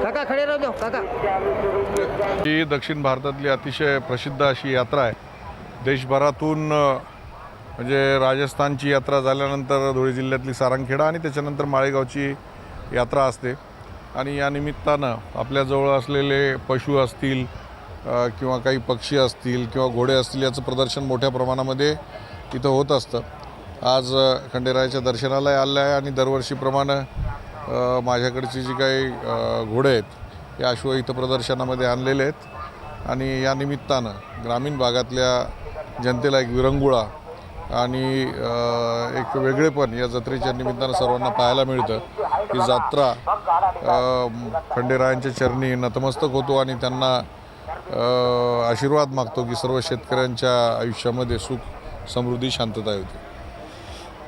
काका खडे राहू द्या काका। ही दक्षिण भारतातली अतिशय प्रसिद्ध अशी यात्रा आहे। देशभरातून म्हणजे राजस्थानची यात्रा झाल्यानंतर धुळे जिल्ह्यातली सारंगखेडा आणि त्याच्यानंतर माळेगावची यात्रा असते आणि या निमित्तानं आपल्याजवळ असलेले पशु असतील किंवा काही पक्षी असतील किंवा घोडे असतील याचं प्रदर्शन मोठ्या प्रमाणामध्ये इथं होत असतं। आज खंडेरायाच्या दर्शनाला आलं आहे आणि दरवर्षीप्रमाणे माझ्याकडची जी काही घोडे आहेत या अश्व इथं प्रदर्शनामध्ये आणलेले आहेत आणि या निमित्तानं ग्रामीण भागातल्या जनतेला एक विरंगुळा आणि एक वेगळेपण या जत्रेच्या निमित्तानं सर्वांना पाहायला मिळतं। ही जत्रा खंडेरायांच्या चरणी नतमस्तक होतो आणि त्यांना आशीर्वाद मागतो की सर्व शेतकऱ्यांच्या आयुष्यामध्ये सुख समृद्धी शांतता होती।